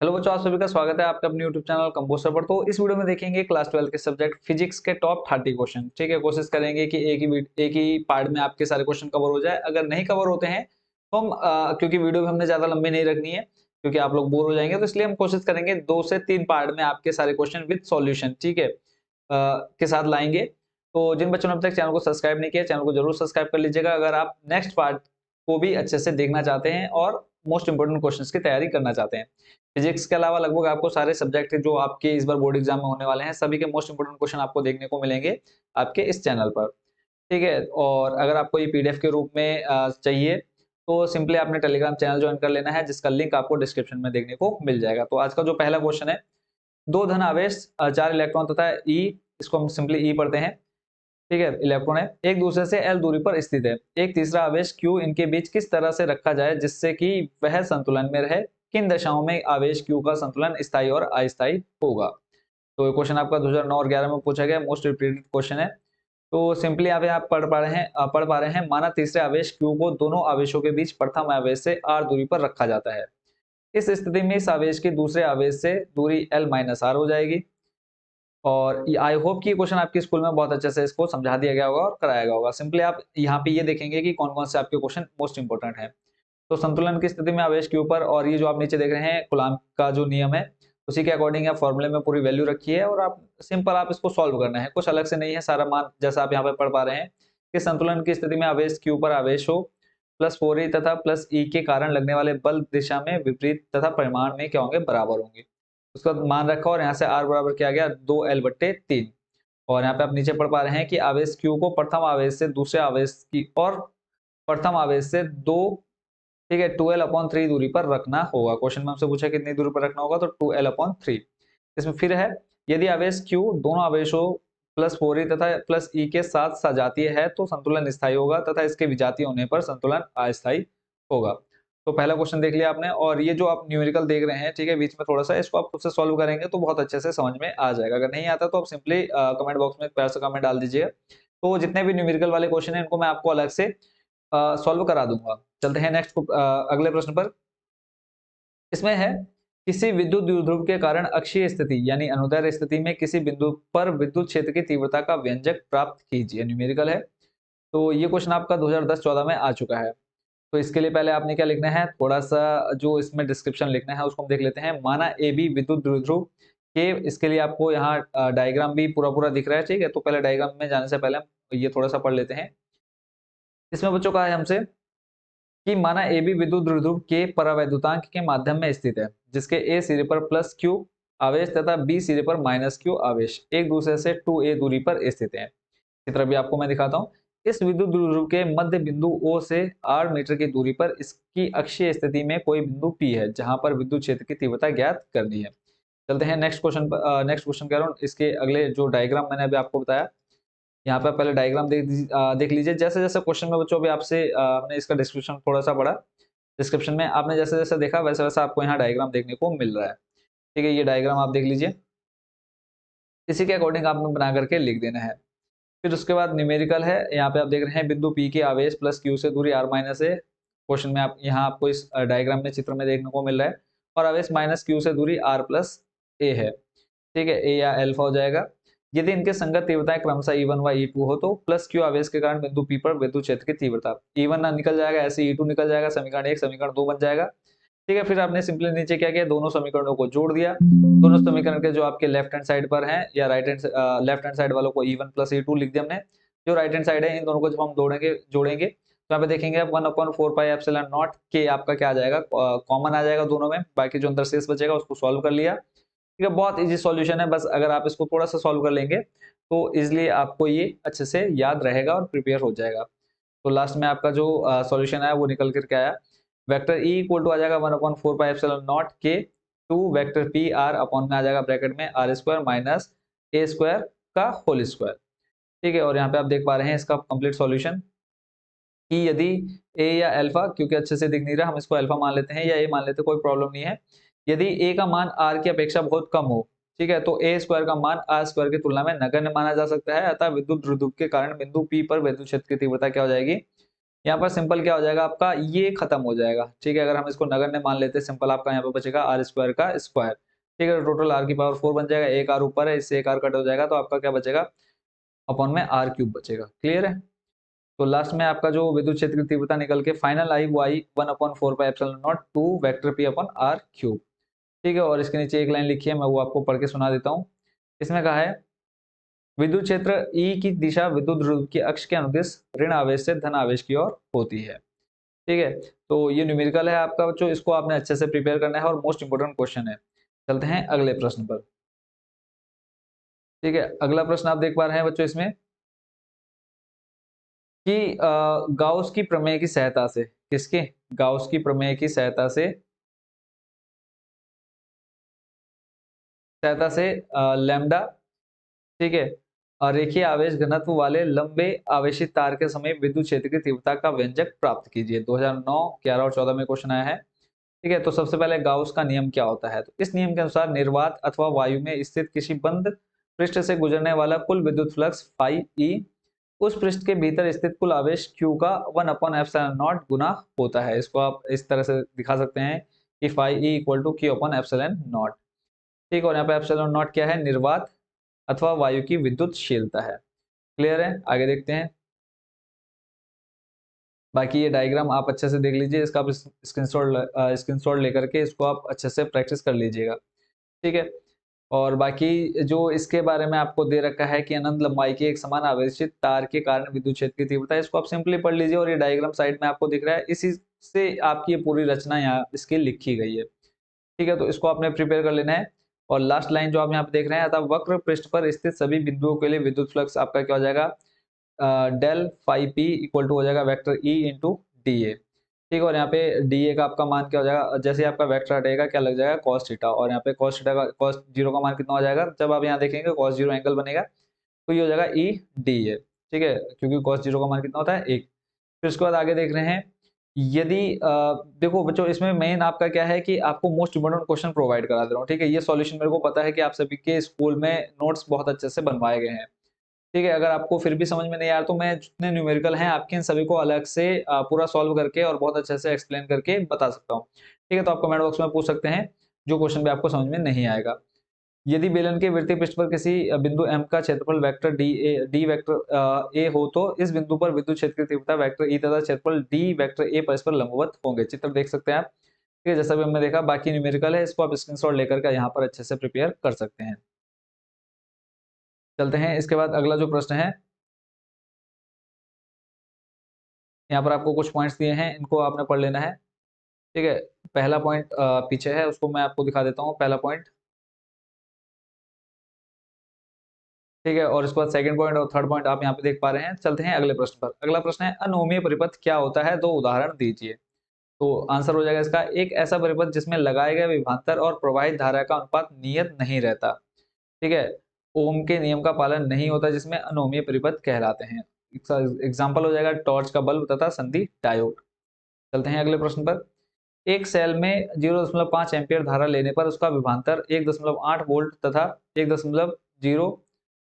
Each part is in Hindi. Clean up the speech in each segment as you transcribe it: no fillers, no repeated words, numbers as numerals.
हेलो बच्चों, आप सभी का स्वागत है आपका अपने यूट्यूब चैनल कंपोस्टर पर। तो इस वीडियो में देखेंगे क्लास 12 के सब्जेक्ट फिजिक्स के टॉप 30 क्वेश्चन। ठीक है, कोशिश करेंगे कि एक ही पार्ट में आपके सारे क्वेश्चन कवर हो जाए। अगर नहीं कवर होते हैं तो हम क्योंकि वीडियो भी हमने ज्यादा लंबी नहीं रखनी है, क्योंकि आप लोग बोर हो जाएंगे, तो इसलिए हम कोशिश करेंगे 2 से 3 पार्ट में आपके सारे क्वेश्चन विद सॉल्यूशन, ठीक है, के साथ लाएंगे। तो जिन बच्चों ने अब तक चैनल को सब्सक्राइब नहीं किया, चैनल को जरूर सब्सक्राइब कर लीजिएगा अगर आप नेक्स्ट पार्ट को भी अच्छे से देखना चाहते हैं और मोस्ट इंपोर्टेंट क्वेश्चंस की तैयारी करना चाहते हैं। फिजिक्स के अलावा लगभग आपको सारे सब्जेक्ट जो आपके इस बार बोर्ड एग्जाम में होने वाले हैं, सभी के मोस्ट इंपोर्टेंट क्वेश्चन आपको देखने को मिलेंगे आपके इस चैनल पर। ठीक है, और अगर आपको ये पीडीएफ के रूप में चाहिए तो सिंपली आपने टेलीग्राम चैनल ज्वाइन कर लेना है, जिसका लिंक आपको डिस्क्रिप्शन में देखने को मिल जाएगा। तो आज का जो पहला क्वेश्चन है, दो धन आवेश 4 इलेक्ट्रॉन तथा ई, इसको हम सिंपली ई पढ़ते हैं। ठीक है, इलेक्ट्रॉन है, एक दूसरे से एल दूरी पर स्थित है। एक तीसरा आवेश क्यू इनके बीच किस तरह से रखा जाए जिससे कि वह संतुलन में रहे? किन दशाओं में आवेश क्यू का संतुलन स्थायी और अस्थायी होगा? तो ये क्वेश्चन आपका 2009 और 11 में पूछा गया, मोस्ट रिपीटेड क्वेश्चन है। तो सिंपली यहाँ पे आप पढ़ पा रहे हैं, माना तीसरे आवेश क्यू को दोनों आवेशों के बीच प्रथम आवेश से आर दूरी पर रखा जाता है। इस स्थिति में इस आवेश की दूसरे आवेश से दूरी एल माइनस आर हो जाएगी। और आई होप कि क्वेश्चन आपके स्कूल में बहुत अच्छे से इसको समझा दिया गया होगा और कराया गया होगा। सिंपली आप यहाँ पे ये देखेंगे कि कौन कौन से आपके क्वेश्चन मोस्ट इंपोर्टेंट है। तो संतुलन की स्थिति में आवेश के ऊपर, और ये जो आप नीचे देख रहे हैं कूलम्ब का जो नियम है, उसी के अकॉर्डिंग आप फॉर्मूले में पूरी वैल्यू रखी है और आप सिंपल आप इसको सॉल्व करना है, कुछ अलग से नहीं है। सारा मान जैसा आप यहाँ पे पढ़ पा रहे हैं कि संतुलन की स्थिति में आवेश के ऊपर आवेश हो प्लस 4e तथा प्लस ई के कारण लगने वाले बल दिशा में विपरीत तथा परिमाण में क्या होंगे? बराबर होंगे। उसका मान रखा और यहाँ से r बराबर क्या आ गया? 2l/3। और यहाँ पे आप नीचे पढ़ पा रहे हैं कि आवेश q को प्रथम आवेश से दूसरे आवेश की और प्रथम आवेश से 2, ठीक है, 2l/3 दूरी पर रखना होगा। क्वेश्चन में हमसे पूछा कितनी दूरी पर रखना होगा, तो 2l/3। इसमें फिर है, यदि आवेश q दोनों आवेशों प्लस 4e तथा प्लस e के साथ सजातीय है तो संतुलन स्थायी होगा तथा इसके विजातीय होने पर संतुलन अस्थायी होगा। तो पहला क्वेश्चन देख लिया आपने, और ये जो आप न्यूमेरिकल देख रहे हैं, ठीक है, बीच में थोड़ा सा इसको आप खुद से सॉल्व करेंगे तो बहुत अच्छे से समझ में आ जाएगा। अगर नहीं आता तो आप सिंपली कमेंट बॉक्स में एक प्यारा सा कमेंट डाल दीजिएगा। तो जितने भी न्यूमेरिकल वाले क्वेश्चन है इनको मैं आपको अलग से सॉल्व करा दूंगा। चलते हैं नेक्स्ट अगले प्रश्न पर। इसमें है, किसी विद्युत द्विध्रुव के कारण अक्षीय स्थिति यानी अनुदैर्ध्य स्थिति में किसी बिंदु पर विद्युत क्षेत्र की तीव्रता का व्यंजक प्राप्त कीजिए। न्यूमेरिकल है, तो ये क्वेश्चन आपका 2010-14 में आ चुका है। तो इसके लिए पहले आपने क्या लिखना है, थोड़ा सा जो इसमें डिस्क्रिप्शन लिखना है उसको हम देख लेते हैं। माना ए बी विद्युत द्विध्रुव के, इसके लिए आपको यहाँ डायग्राम भी पूरा पूरा दिख रहा है, ठीक है। तो पहले डायग्राम में जाने से पहले हम ये थोड़ा सा पढ़ लेते हैं। इसमें बच्चों कहा है हमसे कि माना ए बी विद्युत द्विध्रुव के परावैद्युतांक के माध्यम में स्थित है, जिसके ए सिरे पर प्लस क्यू आवेश तथा बी सिरे पर माइनस क्यू आवेश एक दूसरे से 2a दूरी पर स्थित है। चित्र भी आपको मैं दिखाता हूँ। इस विद्युत द्विध्रुव के मध्य बिंदु O से r मीटर की दूरी पर इसकी अक्षीय स्थिति में कोई बिंदु P है जहां पर विद्युत क्षेत्र की तीव्रता ज्ञात करनी है। चलते हैं नेक्स्ट क्वेश्चन पर। नेक्स्ट क्वेश्चन कह रहा हूँ, इसके अगले जो डायग्राम मैंने अभी आपको बताया, यहाँ पे पहले डायग्राम देख लीजिए। जैसे जैसे क्वेश्चन में बच्चों अभी आपसे आपने इसका डिस्क्रिप्शन थोड़ा सा पढ़ा, डिस्क्रिप्शन में आपने जैसे जैसे देखा वैसे वैसा आपको यहाँ डायग्राम देखने को मिल रहा है। ठीक है, ये डायग्राम आप देख लीजिए, इसी के अकॉर्डिंग आपने बना करके लिख देना है। फिर उसके बाद न्यूमेरिकल है, यहाँ पे आप देख रहे हैं बिंदु P के आवेश प्लस Q से दूरी r माइनस है। क्वेश्चन में आप यहाँ आपको इस डायग्राम में चित्र में देखने को मिल रहा है, और आवेश माइनस Q से दूरी r प्लस a है। ठीक है, a या अल्फा हो जाएगा। यदि इनके संगत तीव्रताएं क्रमशः E1 व E2 हो तो प्लस Q आवेश के कारण बिंदु P पर विद्युत क्षेत्र की तीव्रता E1 ना निकल जाएगा, ऐसे E2 निकल जाएगा, समीकरण 1 समीकरण 2 बन जाएगा। ठीक है, फिर आपने सिंपली नीचे क्या किया, दोनों समीकरणों को जोड़ दिया। दोनों समीकरण के जो आपके लेफ्ट हैंड साइड पर हैं या लेफ्ट हैंड साइड वालों को E1 प्लस E2 लिख दिया हमने। जो राइट हैंड साइड है इन दोनों को जब हम जोड़ेंगे तो यहाँ पे देखेंगे आप 1/4 पाई एप्सिलॉन नॉट के आपका क्या आ जाएगा, कॉमन आ जाएगा दोनों में। बाकी जो अंदर शेष बचेगा उसको सॉल्व कर लिया। ठीक है, बहुत इजी सॉल्यूशन है, बस अगर आप इसको थोड़ा सा सॉल्व कर लेंगे तो इजिली आपको ये अच्छे से याद रहेगा और प्रिपेयर हो जाएगा। तो लास्ट में आपका जो सॉल्यूशन आया वो निकल करके आया, वेक्टर ई इक्वल टू आ जाएगा 1/4 पाई एप्सिलॉन नॉट के two vector P R upon में आ जाएगा ब्रैकेट में R square minus A square का होल स्क्वायर। ठीक है, और यहाँ पे आप देख पा रहे हैं इसका कंप्लीट सॉल्यूशन कि यदि ए या अल्फा, क्योंकि अच्छे से दिख नहीं रहा हम इसको अल्फा मान लेते हैं या ए मान लेते हैं, कोई प्रॉब्लम नहीं है। यदि ए का मान आर की अपेक्षा बहुत कम हो, ठीक है, तो ए स्क्वायर का मान आर स्क्वायर की तुलना में नगण्य माना जा सकता है। अतः विद्युत द्विध्रुव के कारण बिंदु पी पर विद्युत क्षेत्र की तीव्रता क्या हो जाएगी, यहाँ पर सिंपल क्या हो जाएगा आपका, ये खत्म हो जाएगा, ठीक है। अगर हम इसको नगण्य मान लेते हैं, सिंपल आपका यहाँ पे बचेगा आर स्क्वायर का स्क्वायर, ठीक है। टोटल आर की पावर 4 बन जाएगा, एक आर ऊपर है, इससे एक आर कट हो जाएगा, तो आपका क्या बचेगा, अपॉन में आर क्यूब बचेगा। क्लियर है। तो लास्ट में आपका जो विद्युत क्षेत्र की तीव्रता निकल के फाइनल आई वो आई 1/4 pi epsilon not 2 vector P upon R cube, ठीक है। और इसके नीचे एक लाइन लिखी है, मैं वो आपको पढ़ के सुना देता हूँ। इसमें कहा है विद्युत क्षेत्र ई की दिशा विद्युत ध्रुव की अक्ष के अनुदिश ऋण आवेश से धन आवेश की ओर होती है, ठीक है। तो ये न्यूमेरिकल है आपका बच्चों, इसको आपने अच्छे से प्रिपेयर करना है और मोस्ट इंपोर्टेंट क्वेश्चन है। चलते हैं अगले प्रश्न पर, ठीक है। अगला प्रश्न आप देख पा रहे हैं बच्चों इसमें कि गाउस की प्रमेय की सहायता से, किसके, गाउस की प्रमेय की सहायता से लैम्डा, ठीक है, और रेखीय आवेश घनत्व वाले लंबे आवेशित तार के समीप विद्युत क्षेत्र की तीव्रता का व्यंजक प्राप्त कीजिए। 2009, 11 और 14 में क्वेश्चन आया है, ठीक है। तो सबसे पहले गाउस का नियम क्या होता है, तो इस नियम के अनुसार निर्वात अथवा वायु में स्थित किसी बंद पृष्ठ से गुजरने वाला कुल विद्युत फ्लक्स फाई ई उस पृष्ठ के भीतर स्थित कुल आवेश Q का 1/ε0 गुना होता है। इसको आप इस तरह से दिखा सकते हैं कि phi E equal to Q/ε0, ठीक। और यहाँ पे ε0 क्या है, निर्वात अथवा वायु की विद्युतशीलता है। क्लियर है, आगे देखते हैं। बाकी ये डायग्राम आप अच्छे से देख लीजिए, इसका आप स्क्रीनशॉट लेकर के इसको आप अच्छे से प्रैक्टिस कर लीजिएगा, ठीक है। और बाकी जो इसके बारे में आपको दे रखा है कि अनंत लंबाई के एक समान आवेशित तार के कारण विद्युत क्षेत्र की तीव्रता, इसको आप सिंपली पढ़ लीजिए। और ये डायग्राम साइड में आपको दिख रहा है, इसी से आपकी ये पूरी रचना यहाँ इसकी लिखी गई है, ठीक है। तो इसको आपने प्रिपेयर कर लेना है। और लास्ट लाइन जो आप यहाँ पे देख रहे हैं, अतः वक्र पृष्ठ पर स्थित सभी बिंदुओं के लिए विद्युत फ्लक्स आपका क्या हो जाएगा, del phi P equal to हो जाएगा vector E into D A, ठीक है। और यहाँ पे डी ए का आपका मान क्या हो जाएगा, जैसे आपका वेक्टर हटेगा क्या लग जाएगा, कॉस थीटा। और यहाँ पे कॉस थीटा का कॉस जीरो का मान कितना हो जाएगा, जब आप यहाँ देखेंगे कॉस जीरो एंगल बनेगा, तो ये हो जाएगा ई डी ए, ठीक है, क्योंकि कॉस जीरो का मान कितना होता है 1। फिर उसके बाद आगे देख रहे हैं, यदि देखो बच्चों इसमें मेन आपका क्या है कि आपको मोस्ट इंपोर्टेंट क्वेश्चन प्रोवाइड करा दे रहा हूँ, ठीक है। ये सॉल्यूशन मेरे को पता है कि आप सभी के स्कूल में नोट्स बहुत अच्छे से बनवाए गए हैं, ठीक है। अगर आपको फिर भी समझ में नहीं आ रहा तो मैं जितने न्यूमेरिकल हैं आपके इन सभी को अलग से पूरा सॉल्व करके और बहुत अच्छे से एक्सप्लेन करके बता सकता हूँ, ठीक है। तो आप कमेंट बॉक्स में पूछ सकते हैं जो क्वेश्चन भी आपको समझ में नहीं आएगा। यदि बेलन के वृत्तीय पृष्ठ पर किसी बिंदु M का क्षेत्रफल वेक्टर डी वेक्टर ए हो तो इस बिंदु पर विद्युत क्षेत्र की तीव्रता वेक्टर ई तथा क्षेत्रफल डी वेक्टर ए परस्पर लंबवत होंगे। चित्र देख सकते हैं आप, ठीक है। जैसा भी हमने देखा, बाकी न्यूमेरिकल है, इसको आप स्क्रीनशॉट लेकर के यहाँ पर अच्छे से प्रिपेयर कर सकते हैं। चलते हैं इसके बाद अगला जो प्रश्न है, यहाँ पर आपको कुछ पॉइंट्स दिए हैं, इनको आपने पढ़ लेना है, ठीक है। पहला पॉइंट पीछे है, उसको मैं आपको दिखा देता हूँ। पहला पॉइंट, ठीक है। और इसके बाद सेकंड पॉइंट और थर्ड पॉइंट आप यहाँ पे देख पा रहे हैं। चलते हैं अगले प्रश्न पर। अगला प्रश्न है अनोमीय परिपथ क्या होता है, दो उदाहरण दीजिए। तो आंसर हो जाएगा इसका, एक ऐसा परिपथ जिसमें लगाए गए विभवांतर और प्रवाहित धारा का अनुपात नियत नहीं रहता, ठीक है, ओम के नियम का पालन नहीं होता, जिसमें अनोमीय परिपथ कहलाते हैं। एग्जाम्पल हो जाएगा टॉर्च का बल्ब तथा संधि डायोड। चलते हैं अगले प्रश्न पर। एक सेल में 0.5 एम्पीयर धारा लेने पर उसका विभवांतर 1.8 वोल्ट तथा 1.0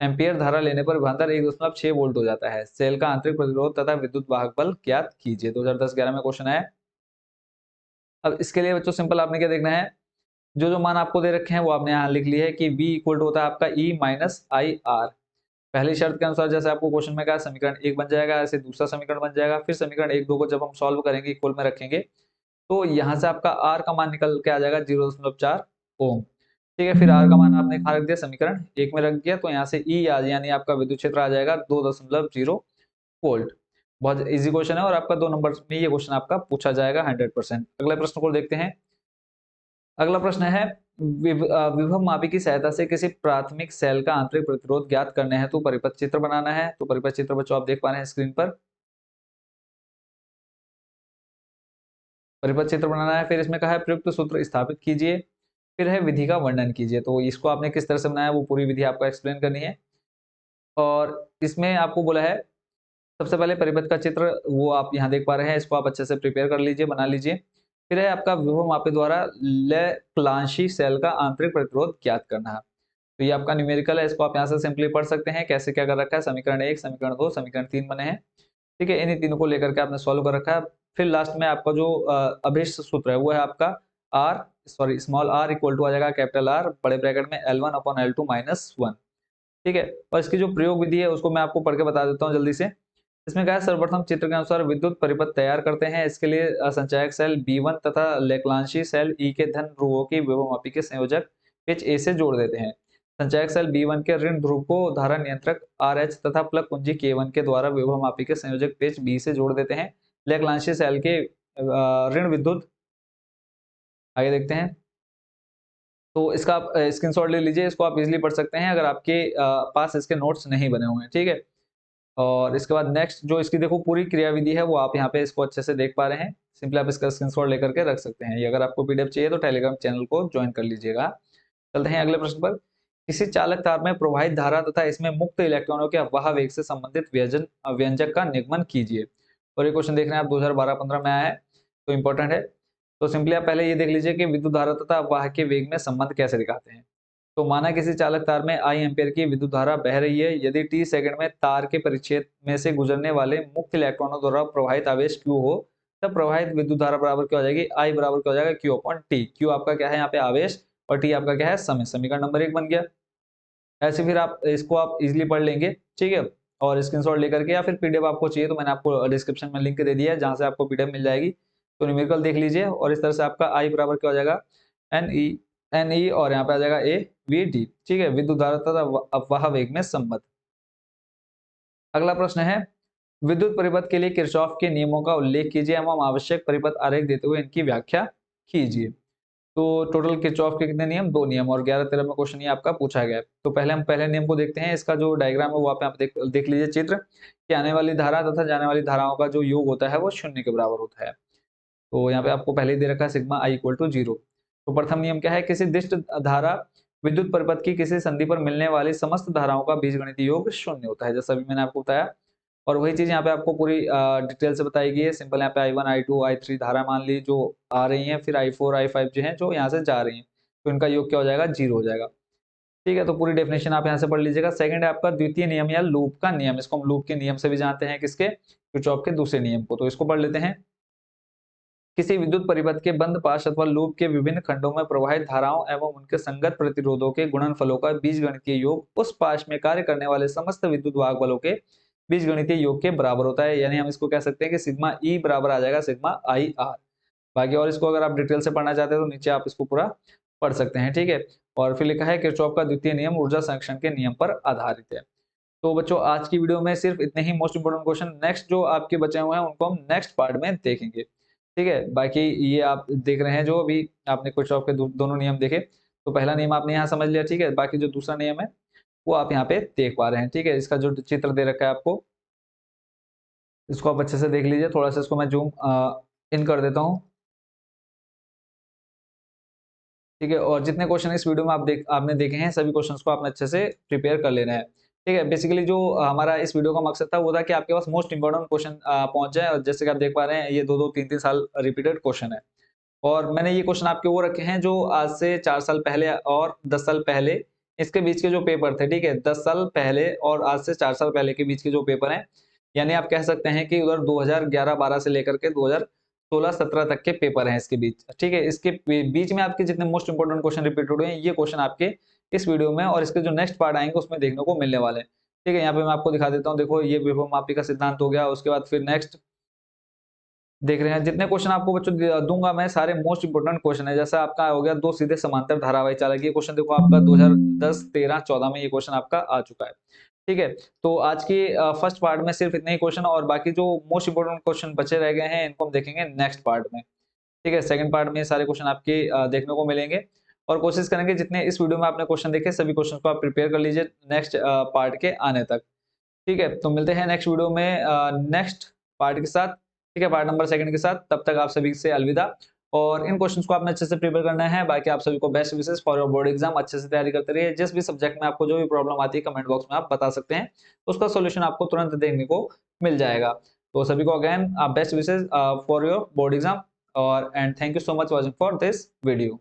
एम्पीयर धारा लेने पर विभवांतर 1.6 वोल्ट हो जाता है। सेल का आंतरिक प्रतिरोध तथा विद्युत वाहक बल ज्ञात कीजिए। 2010-11 में क्वेश्चन आया। अब इसके लिए बच्चों सिंपल आपने क्या देखना है, जो जो मान आपको दे रखे हैं वो आपने यहाँ लिख ली है कि V इक्वल टू होता है आपका E माइनस आई आर। पहली शर्त के अनुसार जैसे आपको क्वेश्चन में कहा समीकरण 1 बन जाएगा, ऐसे दूसरा समीकरण बन जाएगा, फिर समीकरण 1, 2 को जब हम सॉल्व करेंगे इक्वल में रखेंगे तो यहाँ से आपका R का मान निकल के आ जाएगा 0.4 ओम, ठीक है। फिर R का मान आपने कहाँ रख दिया, समीकरण 1 में रख दिया, तो यहाँ से E यानी आपका विद्युत क्षेत्र आ जाएगा 2.0 वोल्ट। बहुत इजी क्वेश्चन है और आपका 2 नंबर में ये क्वेश्चन आपका पूछा जाएगा 100%। अगले प्रश्न को देखते हैं। अगला प्रश्न है विभव मापी की सहायता से किसी प्राथमिक सेल का आंतरिक प्रतिरोध ज्ञात करने हैं तो परिपथ चित्र बनाना है। तो परिपथ चित्र बच्चों आप देख पा रहे हैं स्क्रीन पर, परिपथ चित्र बनाना है। फिर इसमें कहा है प्रयुक्त सूत्र स्थापित कीजिए, फिर है विधि का वर्णन कीजिए। तो इसको आपने किस तरह से बनाया वो पूरी विधि आपको एक्सप्लेन करनी है। और इसमें आपको बोला है सबसे पहले परिपथ का चित्र वो आप यहाँ देख पा रहे हैं, इसको आप अच्छे से प्रिपेयर कर लीजिए, बना लीजिए। फिर है आपका विभव मापी द्वारा लेक्लांशी सेल का आंतरिक प्रतिरोध ज्ञात करना है। तो ये आपका न्यूमेरिकल है, इसको आप यहाँ से सिंपली पढ़ सकते हैं कैसे क्या कर रखा है। समीकरण 1, समीकरण 2, समीकरण 3 बने हैं। ठीक है, इन्हीं तीनों को लेकर के आपने सॉल्व कर रखा है। फिर लास्ट में आपका जो अभिष्ट सूत्र है वो है आपका स्मॉल r इक्वल टू आ जाएगा कैपिटल R बड़े ब्रैकेट में L1/L2 -1। ठीक है, और इसकी जो प्रयोग विधि है उसको मैं आपको पढ़ के बता देता हूँ जल्दी से। इसमें क्या है, सर्वप्रथम चित्र के अनुसार विद्युत परिपथ तैयार करते हैं। इसके लिए संचायक सेल B1 तथा लेक्लांशी सेल E के धन ध्रुवों की विभवमापी के संयोजक पेच A से जोड़ देते हैं। संचायक सेल B1 के ऋण ध्रुव को धारा नियंत्रक RH तथा प्लग कुंजी K1 के द्वारा विभवमापी के संयोजक पेच B से जोड़ देते हैं। लेक्लांशी सेल के ऋण विद्युत, आगे देखते हैं। तो इसका आप स्क्रीनशॉट ले लीजिए, इसको आप इजीली पढ़ सकते हैं अगर आपके पास इसके नोट्स नहीं बने हुए हैं। ठीक है, और इसके बाद नेक्स्ट जो इसकी देखो पूरी क्रियाविधि है वो आप यहाँ पे इसको अच्छे से देख पा रहे हैं। सिंपली आप इसका स्क्रीनशॉट लेकर के रख सकते हैं। ये अगर आपको पीडीएफ चाहिए तो टेलीग्राम चैनल को ज्वाइन कर लीजिएगा। चलते हैं अगले प्रश्न पर। किसी चालक तार में प्रवाहित धारा तथा इसमें मुक्त इलेक्ट्रॉनों के अफवाह वेग से संबंधित व्यंजक का निगमन कीजिए। और ये क्वेश्चन देख रहे हैं आप 2012-15 में आया है, तो इंपॉर्टेंट है। तो सिंपली आप पहले ये देख लीजिए कि विद्युत धारा तथा अफवाह के वेग में संबंध कैसे दिखाते हैं। तो माना किसी चालक तार में I एम्पीयर की विद्युत धारा बह रही है। यदि t सेकंड में तार के परिच्छेद में से गुजरने वाले मुक्त इलेक्ट्रॉनों द्वारा प्रवाहित आवेश Q हो, तब प्रवाहित विद्युत धारा बराबर क्या हो जाएगी, I बराबर क्या हो जाएगा, Q/T। Q आपका क्या है यहाँ पे आवेश, और T आपका क्या है समय। समीकरण नंबर 1 बन गया। ऐसे फिर आप इसको आप इजिली पढ़ लेंगे। ठीक है, और स्क्रीनशॉट लेकर के, या फिर पीडीएफ आपको चाहिए तो मैंने आपको डिस्क्रिप्शन में लिंक दे दिया है जहां से आपको पीडीएफ मिल जाएगी। तो न्यूमेरिकल देख लीजिए, और इस तरह से आपका I बराबर क्या हो जाएगा, NE और यहाँ पे आ जाएगा AVD। ठीक है, विद्युत धारा तथा अफवाह वेग में संबंध। अगला प्रश्न है, विद्युत परिपथ के लिए किरचॉफ के नियमों का उल्लेख कीजिए एवं आवश्यक परिपथ आरेख देते हुए इनकी व्याख्या कीजिए। तो टोटल किरचॉफ के कितने नियम, 2 नियम, और 11-13 में क्वेश्चन ये आपका पूछा गया है। तो पहले हम पहले नियम को देखते हैं। इसका जो डायग्राम है वो आप देख लीजिए चित्र, कि आने वाली धारा तथा जाने वाली धाराओं का जो योग होता है वो 0 के बराबर होता है। तो यहाँ पे आपको पहले ही दे रखा है सिग्मा I इक्वल टू 0। तो प्रथम नियम क्या है, किसी दिष्ट धारा विद्युत परिपथ की किसी संधि पर मिलने वाली समस्त धाराओं का बीजगणितीय योग 0 होता है, जैसा अभी मैंने आपको बताया। और वही चीज यहाँ पे आपको पूरी डिटेल से बताई गई है। सिंपल यहाँ पे I1, I2, I3 धारा मान ली जो आ रही हैं, फिर I4, I5 जो है जो यहाँ से जा रही हैं, तो इनका योग क्या हो जाएगा, 0 हो जाएगा। ठीक है, तो पूरी डेफिनेशन आप यहाँ से पढ़ लीजिएगा। सेकंड है आपका द्वितीय नियम या लूप का नियम। इसको हम लूप के नियम से भी जानते हैं, किसके, किरचॉफ के दूसरे नियम को। तो इसको पढ़ लेते हैं। किसी विद्युत परिपथ के बंद पाश अथवा लूप के विभिन्न खंडों में प्रवाहित धाराओं एवं उनके संगत प्रतिरोधों के गुणनफलों का बीजगणितीय योग उस पाश में कार्य करने वाले समस्त विद्युत वाहक बलों के बीजगणितीय योग के बराबर होता है। यानी हम इसको कह सकते हैं कि सिग्मा ई बराबर आ जाएगा सिग्मा आई आर। बाकी और इसको अगर आप डिटेल से पढ़ना चाहते हैं तो नीचे आप इसको पूरा पढ़ सकते हैं। ठीक है, और फिर लिखा है किरचॉफ का द्वितीय नियम ऊर्जा संरक्षण के नियम पर आधारित है। तो बच्चों आज की वीडियो में सिर्फ इतने ही मोस्ट इंपोर्टेंट क्वेश्चन। नेक्स्ट जो आपके बचे हुए हैं उनको हम नेक्स्ट पार्ट में देखेंगे। ठीक है, बाकी ये आप देख रहे हैं जो अभी आपने किरचॉफ के दोनों नियम देखे, तो पहला नियम आपने यहाँ समझ लिया। ठीक है, बाकी जो दूसरा नियम है वो आप यहाँ पे देख पा रहे हैं। ठीक है, इसका जो चित्र दे रखा है आपको, इसको आप अच्छे से देख लीजिए। थोड़ा सा इसको मैं जूम इन कर देता हूँ। ठीक है, और जितने क्वेश्चन इस वीडियो में आपने देखे हैं सभी क्वेश्चंस को आपने अच्छे से प्रिपेयर कर लेना है। ठीक है, बेसिकली जो हमारा इस वीडियो का मकसद था वो था कि आपके पास मोस्ट इंपोर्टेंट क्वेश्चन पहुंच जाए। और जैसे कि आप देख पा रहे हैं ये 2-2, 3-3 साल रिपीटेड क्वेश्चन है, और मैंने ये क्वेश्चन आपके वो रखे हैं जो आज से 4 साल पहले और 10 साल पहले इसके बीच के जो पेपर थे। ठीक है, 10 साल पहले और आज से 4 साल पहले के बीच के जो पेपर हैं, यानी आप कह सकते हैं कि उधर 2011-12 से लेकर के 2016-17 तक के पेपर हैं इसके बीच। ठीक है, इसके बीच में आपके जितने मोस्ट इंपोर्टेंट क्वेश्चन रिपीटेड हुए हैं ये क्वेश्चन आपके इस वीडियो में और इसके जो नेक्स्ट पार्ट आएंगे उसमें देखने को मिलने वाले हैं। ठीक है, यहाँ पे मैं आपको दिखा देता हूँ। देखो ये विभवमापी का सिद्धांत हो गया, उसके बाद फिर नेक्स्ट देख रहे हैं जितने क्वेश्चन आपको बच्चों दूंगा मैं सारे मोस्ट इंपोर्टेंट क्वेश्चन है। जैसा आपका हो गया दो सीधे समांतर धारावाही चालक, ये क्वेश्चन देखो आपका 2010, 13, 14 में ये क्वेश्चन आपका आ चुका है। ठीक है, तो आज की फर्स्ट पार्ट में सिर्फ इतने ही क्वेश्चन, और बाकी जो मोस्ट इंपोर्टेंट क्वेश्चन बचे रह गए हैं इनको हम देखेंगे नेक्स्ट पार्ट में। ठीक है, सेकंड पार्ट में सारे क्वेश्चन आपके देखने को मिलेंगे, और कोशिश करेंगे जितने इस वीडियो में आपने क्वेश्चन देखे सभी क्वेश्चन को आप प्रिपेयर कर लीजिए नेक्स्ट पार्ट के आने तक। ठीक है, तो मिलते हैं नेक्स्ट वीडियो में नेक्स्ट पार्ट के साथ। ठीक है, पार्ट नंबर 2 के साथ। तब तक आप सभी से अलविदा, और इन क्वेश्चंस को आपने अच्छे से प्रिपेयर करना है। बाकी आप सभी को best wishes for your board exam. अच्छे से तैयारी करते रहिए। जिस भी सब्जेक्ट में आपको जो भी प्रॉब्लम आती है कमेंट बॉक्स में आप बता सकते हैं, उसका सोल्यूशन आपको तुरंत देखने को मिल जाएगा। तो सभी को again best wishes for your board exam, और and thank you so much watching for this video.